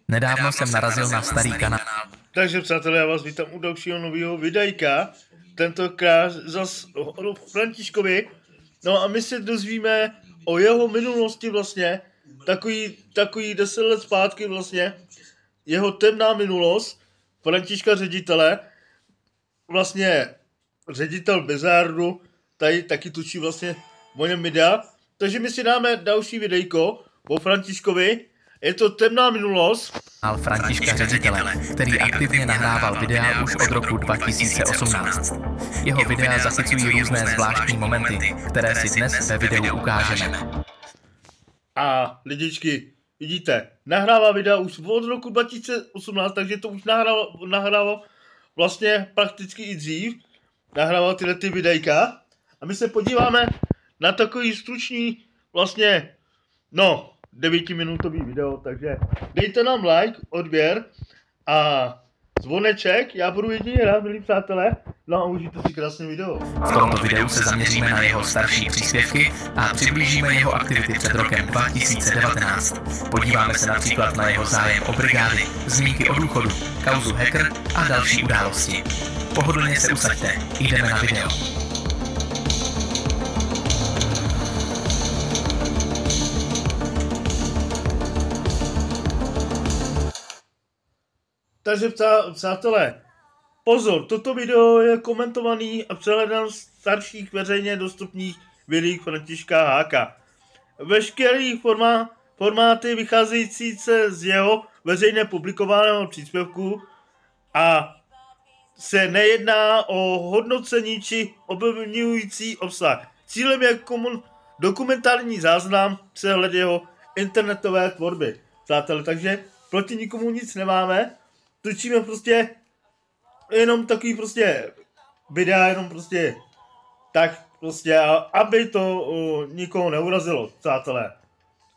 Nedávno jsem narazil na starý kanál. Takže přátelé, já vás vítám u dalšího nového videjka. Tentokrát zas o Františkovi. No a my se dozvíme o jeho minulosti vlastně. Takový 10 let zpátky vlastně. Jeho temná minulost. Františka ředitele. Vlastně ředitel Bizardu. Tady taky tučí vlastně o něm videa. Takže my si dáme další videjko o Františkovi. Je to temná minulost. Františka ředitele, který aktivně nahrával videa už od roku 2018. Jeho videa zachycují různé zvláštní momenty, které si dnes ve videu ukážeme. A lidičky, vidíte, nahrává videa už od roku 2018, takže to už nahrával vlastně prakticky i dřív. Nahrával tyhle ty videjka. A my se podíváme na takový stručný vlastně, 9minutový video, takže dejte nám like, odběr a zvoneček, já budu jedině rád, milí přátelé, no a užijte si krásné video. V tomto videu se zaměříme na jeho starší příspěvky a přiblížíme jeho aktivity před rokem 2019. Podíváme se například na jeho zájem o brigády, zmínky o důchodu, kauzu hacker a další události. Pohodlně se usaďte, jdeme na video. Takže přátelé, pozor, toto video je komentovaný a přehledán starších veřejně dostupných videí Františka Háka. Veškerý formáty vycházející se z jeho veřejně publikovaného příspěvku a se nejedná o hodnocení či obměňující obsah. Cílem je dokumentární záznam přehled jeho internetové tvorby. Přátelé, takže proti nikomu nic nemáme. Točíme prostě jenom takový prostě videa, jenom prostě tak prostě, aby to nikoho neurazilo, přátelé.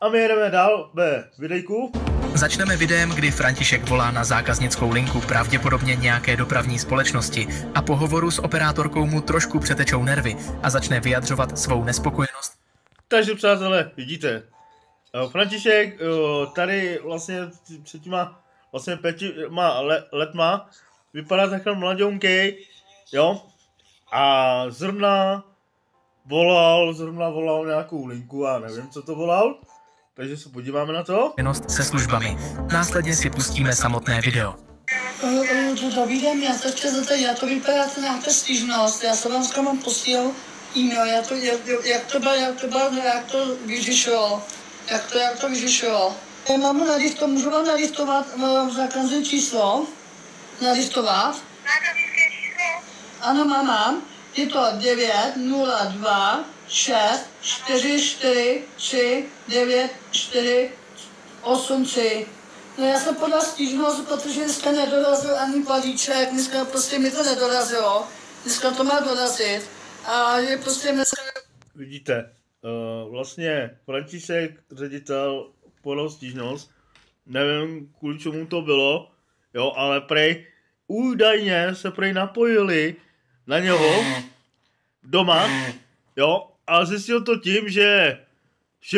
A my jedeme dál ve videjku. Začneme videem, kdy František volá na zákaznickou linku pravděpodobně nějaké dopravní společnosti a po hovoru s operátorkou mu trošku přetečou nervy a začne vyjadřovat svou nespokojenost. Takže přátelé, vidíte, František tady vlastně před těma vlastně 5 letma, vypadá takhle mladounkej, jo, a zrovna volal nějakou linku a nevím, co to volal, takže se podíváme na to. Se službami. Následně si pustíme samotné video. Dobrý den, já se chci zeptat, jak to vypadá nějaká stížnost, já jsem vám mám posílal e-mail, jak to vyřešilo, jak to vyřešilo. Mám můžu vám nalistovat zákazní číslo? Nalistovat? Zákaznické číslo? Ano, mám. Je to 902 6 44 3 9 4 8 3. No já jsem podal stížnost, protože dneska nedorazil ani balíček, dneska prostě mi to nedorazilo. Dneska to má dorazit. A je prostě dneska... Vidíte, vlastně František, ředitel, podal stížnost, nevím, kvůli čemu to bylo, jo, ale údajně se napojili na něho doma, jo, a zjistil to tím, že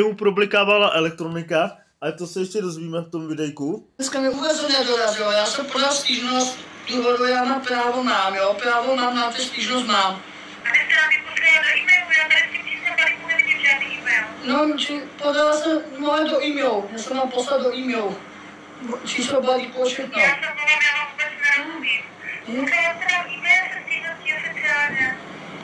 mu problikávala elektronika, ale to se ještě dozvíme v tom videjku. Dneska mi vůbec nedorazilo, já jsem podal stížnost, důvodu já na právo mám, jo, právo mám, na ty stížnost mám. A vy jste nám vyposlali do e-mailu, já tady s tím číslem balíku nevidím žádný e-mail. No, podala jsem moje do e-mailu, já jsem vám poslal do e-mailu. Číslo balíku ošetno. Já jsem volám, já vám vůbec nerozumím. Poslala jste nám e-mail se stížností oficiálně.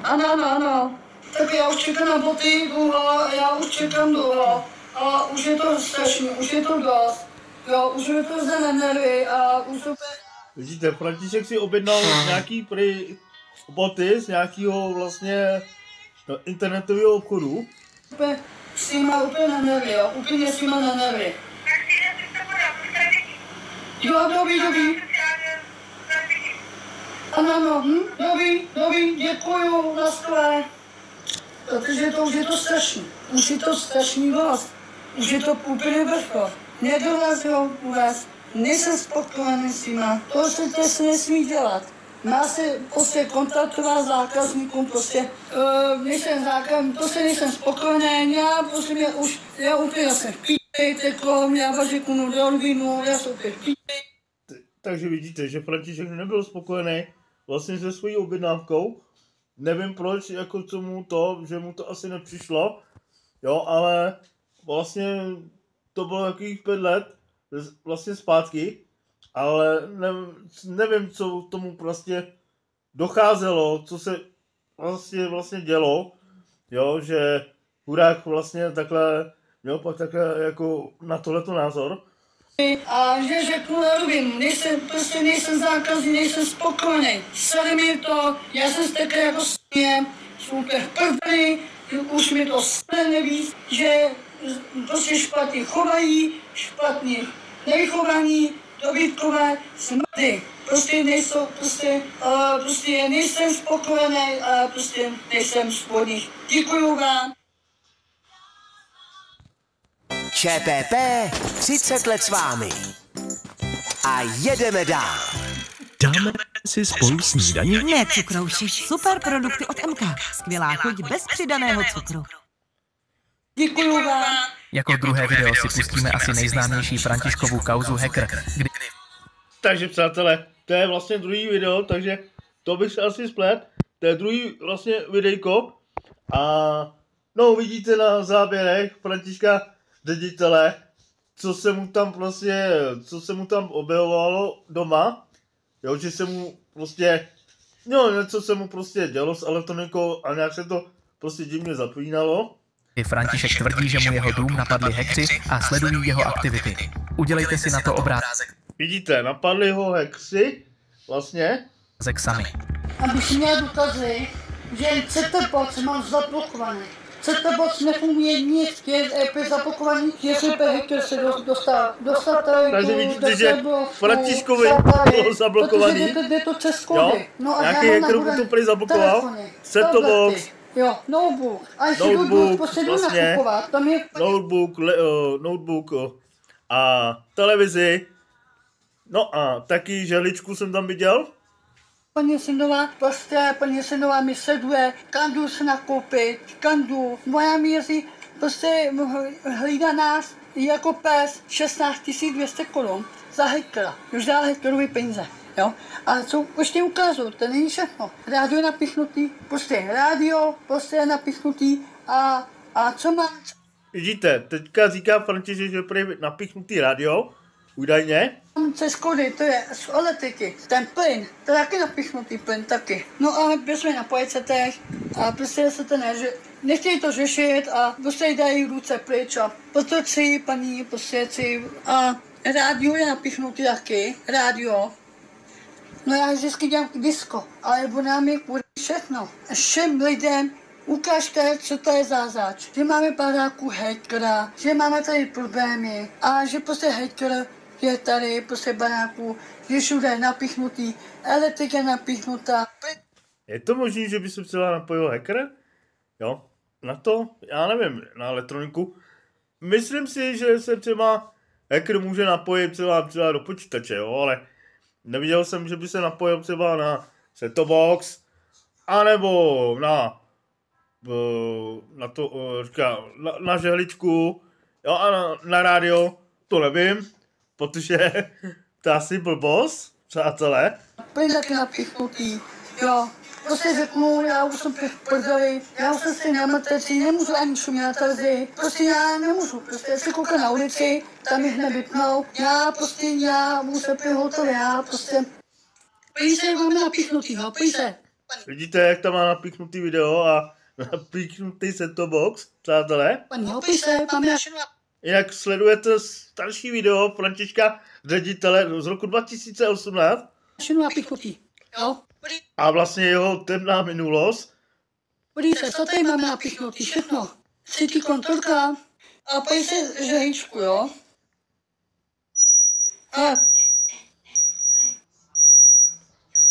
Ano. Tak já už čekám na boty dlouho, já už čekám dlouho. A už je to strašný, už je to dost. Jo, už je to zde na nervy a už to... Vidíte, František si objednal nějaký boty z nějakého vlastně internetového obchodu. S nima úplně na nervy, jo, úplně s nima na nervy. Tak stížností jste podal, to jste vidí. Jo, dobrý. Ano, dobrý, děkuju, na skle. Protože to už je to strašný, už je to strašný dost. Už je to úplně vrchol. Nedorazil vůbec, nejsem spokojený s nima, to se nesmí dělat. Má se prostě kontaktovat zákazníkům, prostě nejsem spokojený, já prostě já úplně jsem v píči, teklo, já vařeknu do lvinu, já jsem opět. Takže vidíte, že František nebyl spokojený vlastně se svojí objednávkou. Nevím proč, jako co mu to, že mu to asi nepřišlo, jo, ale vlastně to bylo takových 5 let vlastně zpátky, ale nevím, co tomu prostě docházelo, co se vlastně dělo, jo, že chudák vlastně takhle měl pak takhle jako na tohleto názor. A že řeknu na rovinu, nejsem zákazník, nejsem spokojený. Sere mi to, já jsem takhle jako směm, jsem úplně prvný, už mi to sere víc, že prostě špatně chovají, špatně nevychovaní, dobytkové, smrdy. Prostě nejsem spokojený a prostě nejsem spodní. Děkuju vám. ČPP 30 let s vámi. A jedeme dál. Dáme si spolu snídaní? Ne, cukrouši. Super produkty od MK. Skvělá chuť bez přidaného cukru. Děkuju vám. Jako druhé video si pustíme asi nejznámější Františkovu kauzu Hacker, kdy... Takže přátelé, to je vlastně druhý video, takže to bych se asi splet. To je druhý vlastně videjko. A no vidíte na záběrech Františka ředitele, co se mu tam objevovalo doma. Jo, že se mu prostě, no něco se mu prostě dělo s elektronikou a nějak se to prostě divně zapínalo. František tvrdí, že mu jeho dům napadli hackři a sledují jeho aktivity. Udělejte si na to obrázek Vidíte, napadli ho hackři, vlastně. Sami. Abych měl důkazy, že CT-box mám zablokovaný. CT-box nefunguje nic, je zablokovaný, že hacker se dostal tady. Takže vidíte, že Františkovi bylo zablokovaný. Protože jde to přes kódy. No a nějaký hacker mu to prý zablokoval. CT-box. Jo, notebook. A jestli notebook prostě jdu nakupovat, tam je... Notebook a televizi. No a taky žehličku jsem tam viděl. Paní synová mi sleduje, kam jdu se nakoupit, moja míří, prostě hlídá nás jako pes 16 200 korun za hackera, už dá hackerovi peníze, jo. A co ještě ukážu, to není všechno, rádio je napichnutý, prostě je napichnutý a co mám? Vidíte, teďka říká František, že prý napichnutý radio, údajně. Přes kody, to je z elektriky, ten plyn, to je taky napichnutý plyn, taky. No a jsme napojit se teď a prostě se to nechtějí to řešit a prostě dají ruce pryč a prostě paní, a rádio je napichnutý taky, rádio. No já vždycky dělám disco, ale ona mi všechno. Všem lidem ukážte, co to je zázač. Že máme baráku hackera, že máme tady problémy a že prostě hacker je tady prostě baráku, že všude je napichnutý, elektrika je napichnutá. Je to možné, že by se třeba napojil hacker? Jo, na to? Já nevím, na elektroniku. Myslím si, že se třeba hacker může napojit třeba do počítače, jo, ale neviděl jsem, že by se napojil třeba na set-top-box, anebo na žehličku, jo, a na rádio, to nevím, protože to asi blbost, přátelé. Plyn taky napichnutý, jo. Prostě řeknu, já už jsem prdeli, já už jsem si na mrtvecí, nemůžu ani šumět na televizi, prostě já nemůžu, prostě si koukám na ulici, tam mi hned vypnou, já musím být hotový, já prostě... Pejse máme napichnutý, no, pejse. Vidíte, jak tam má napichnutý video a napichnutý set-top box, přátelé? Pejse, máme... Jinak sledujete starší video Františka ředitele z roku 2018. Napichnutý, jo. A vlastně jeho temná minulost. Podívejte, co tady máme napichnutý, všechno. City kontrolka a pejse žehličku, jo. A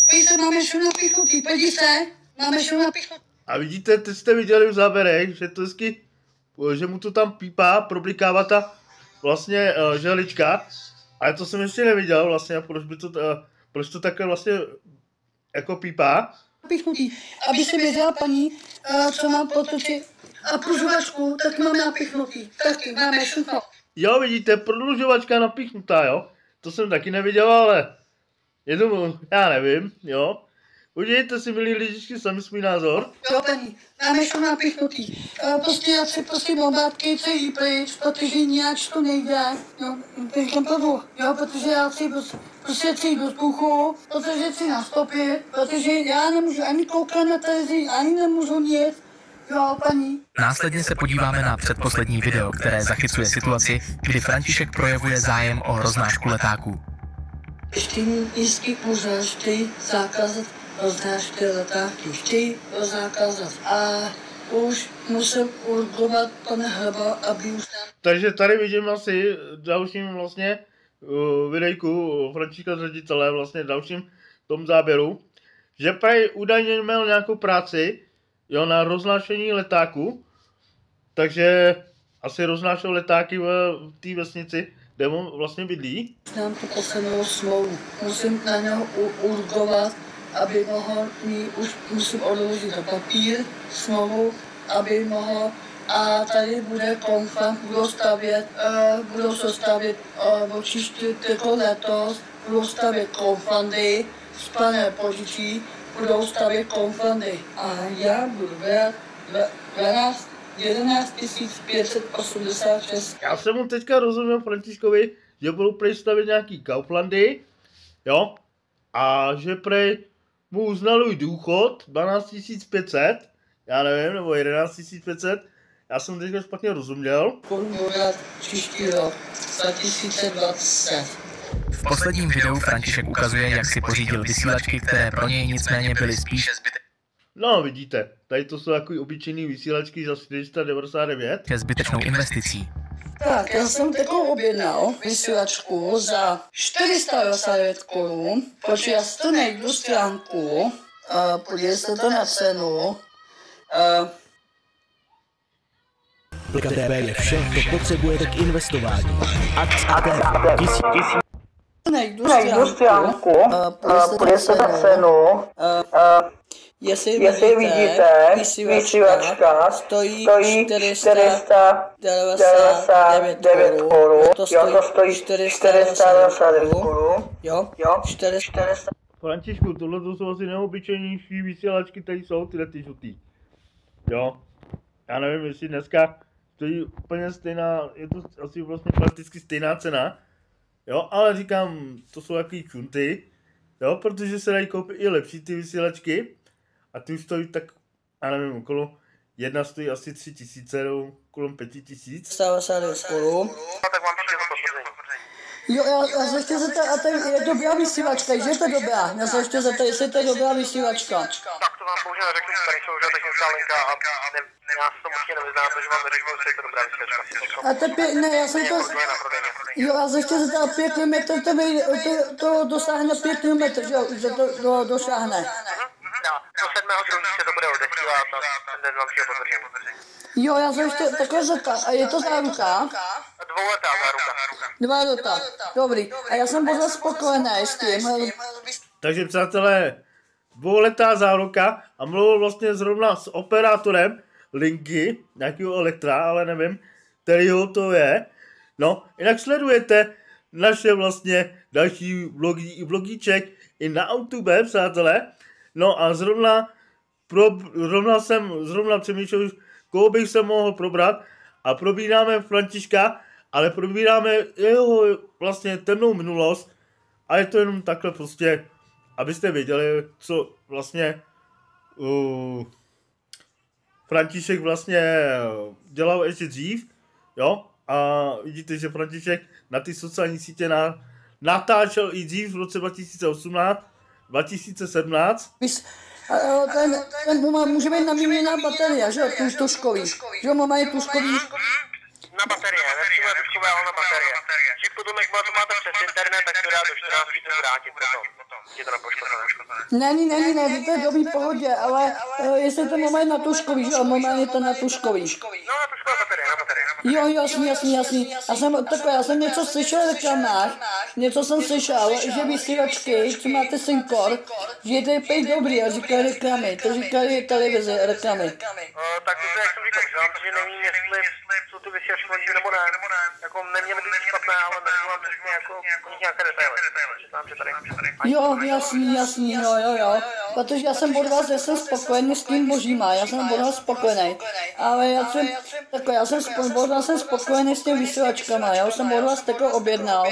pejse máme všechno napichnutý, podívejte, máme všechno napichnutý. A vidíte, teď jste viděli v záběrech, že to hezky, že mu to tam pípá, problikává ta vlastně žehlička. Ale to jsem ještě neviděl vlastně, proč to takhle vlastně jako pípá. Napichnutý, aby se věděla paní, co mám potočit. A pružovačku taky máme napichnutý, taky máme všechno. Jo, vidíte, prodlužovačka napíchnutá, jo. To jsem taky neviděl, ale je to, já nevím, jo. Udělejte si, milí lidičky, sami svůj názor. Jo, paní, máme to napichnutý. Prostě já si prostě bombátky celý pryč, protože nějak to nejde. Jo, říkám pravdu, jo, protože já si prostě chci do vzduchu, protože chci nastopit, protože já nemůžu ani koukat na televizi, ani nemůžu nic. Jo, paní. Následně se podíváme na předposlední video, které zachycuje situaci, kdy František projevuje zájem o roznášku letáků. Ještě nízký úřad chtějí zakázat roznášky letáky, chtějí zakázat. A už musím urgovat pana Hraba, aby už tam... Takže tady vidím asi dalším vlastně videjku Františka ředitele, vlastně dalším tom záběru, že prej údajně měl nějakou práci, jo, na roznášení letáků, takže asi roznášel letáky v té vesnici, kde on vlastně bydlí. Znám tu poslednou smlouvu, musím na něho urgovat, aby mohl mi, už musím odložit do papír smlouvu, aby mohl, a tady bude konfan, budou se stavět příští jako letos, budou stavět konfandy, s panem Požičí budou stavět konfandy a já budu brát 11 586. Já jsem mu teďka rozuměl Františkovi, že budou prej stavět nějaký Kauflandy, jo, a že prej mu uznalují důchod 12 500, já nevím, nebo 11 500, já jsem teďka špatně rozuměl. Budu brát příští rok 2020. V posledním videu František ukazuje, jak si pořídil vysílačky, které pro něj nicméně byly spíše No vidíte, tady to jsou takový obyčejný vysílačky za 499. zbytečnou investicí. Tak, já jsem takovou objednal vysílačku za 499 korun, protože já si to najdu stránku, podívejte se to na cenu. Plika TV je vše, co potřebujete k investování. Akce Najdu stránku, podívejte se na cenu. Jestli vidíte, vysílačka stojí 499 korun, to stojí 499 korun, jo, 400. Františku, tohle to jsou asi neobyčejnější vysílačky, tady jsou tyhle ty žlutý. Jo, já nevím, jestli dneska stojí úplně stejná, je to asi vlastně prakticky stejná cena. Jo, ale říkám, to jsou jaký čunty, jo, protože se dají koupit i lepší ty vysílačky. A ty už stojí tak, já nevím, okolo, jedna stojí asi 3000, kolem 5000. 199 korun. Jo, já se ještě zeptat, a to je dobrá vysílačka, že je to dobrá? Já se ještě zeptat, jestli je to dobrá vysílačka. Tak to vám bohužel řeknu, tady jsou už technická linka a já se to určitě nevyznám, takže vám neřeknu, jestli je to dobrá vysílačka. A to ne, já jsem to... Jo, já se ještě zeptat, 5 km to dosáhne 5 km, že jo, že to dosáhne. Do 7.2. se to bude odesílat a ten den vám všeho potvrdím. Jo, já se ještě takhle zeptat, a je to záruka? 2letá záruka. 2 leta, dobrý. A já jsem pořád spokojený s tím. Takže přátelé, 2letá záruka a mluvil vlastně zrovna s operátorem linky, nějakého elektra, ale nevím, kterýho to je. No, jinak sledujete naše vlastně další vlogíček i na YouTube, přátelé. No a zrovna přemýšlel, koho bych se mohl probrat a probíráme Františka, ale probíráme jeho vlastně temnou minulost a je to jenom takhle prostě, abyste věděli, co vlastně František vlastně dělal ještě dřív, jo, a vidíte, že František na ty sociální sítě natáčel i dřív v roce 2018, 2017. Ten může být namíněná baterie, že jo, tuškový. Že jo, má je tuškový. Na baterie, nepřímo tuškové, ale na baterie. Že potom, jak to máte přes internet, tak to dá do 14 dní vrátit potom. Je to napoškozené. Ne, to je dobrý pohodě, ale jestli to má na tuškový, že jo, normálně to na tuškový. No, na tuškové baterie, na baterie. Jo, jasný. Já jsem něco slyšel v reklamách, něco jsem slyšel, že vysílačky, co máte Syncor, že je to pej dobrý a říkají reklamy, to říkají televize reklamy. Tak to je, jak jsem říkal, že nevím, jestli jsou ty tu vysílač končí nebo ne. Jako neměli být špatné, ale neříkám přesně jako nějaké detaily. Jo, jasný, jo. Protože já jsem od vás spokojený s tím božíma, já jsem od vás spokojený. Ale já jsem spokojený s těmi vysílačkama, já už jsem od vás takhle objednal.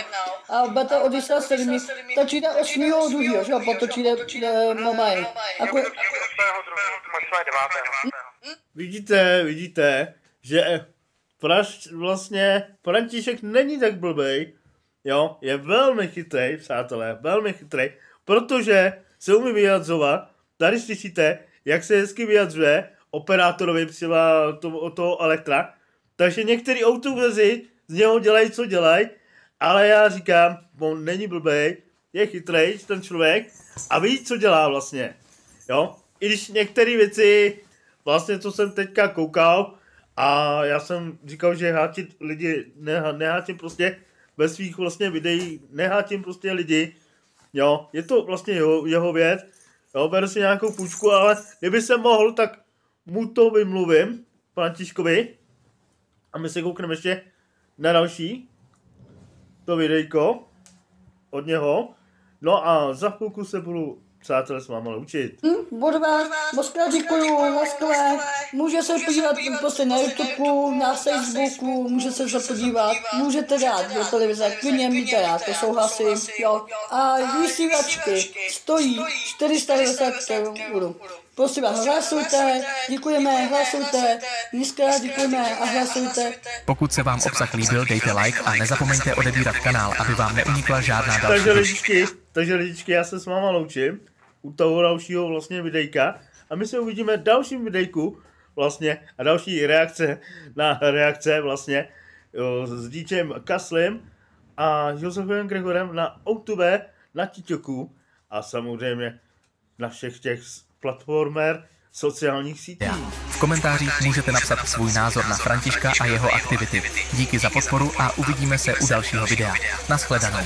A budete odvysílat 7. Točíte 8.2., že jo, potočíte mobil. Vidíte, že František není tak blbej, jo, je velmi chytrý, přátelé, velmi chytrý, protože se umí vyjadřovat. Tady slyšíte, jak se hezky vyjadřuje operátorovi třeba toho Elektra, takže některý autobusy z něho dělají, co dělají, ale já říkám, on není blbej, je chytrej ten člověk a ví, co dělá vlastně, jo, i když některé věci, vlastně co jsem teďka koukal, a já jsem říkal, že hátit lidi, nehátím prostě ve svých vlastně videích, nehátím prostě lidi, jo, je to vlastně jeho věc, jo, beru si nějakou půjčku, ale kdyby jsem mohl, tak mu to vymluvím, Františkovi, a my se koukneme ještě na další, to videjko, od něho, no a za chvilku se budu, přátelé, s vámi učit. Budu vás, mockrát děkuju, laskové, může se podívat prostě na YouTube, na Facebooku, může se podívat, můžete dát do televize, klidně míte rád, to souhlasím, jo. A vysílačky stojí 490 €. Prosím vás, hlasujte, děkujeme, hlasujte, dneska děkujeme a hlasujte. Pokud se vám obsah líbil, dejte like a nezapomeňte odebírat kanál, aby vám neunikla žádná další. Takže lidičky, já se s váma loučím u toho dalšího vlastně videjka a my se uvidíme v dalším videjku vlastně a další reakce vlastně s DJem Kaslem a Josefem Gregorem na YouTube, na TikToku a samozřejmě na všech těch platformer sociálních sítí. V komentářích můžete napsat svůj názor na Františka a jeho aktivity. Díky za podporu a uvidíme se u dalšího videa. Naschledanou.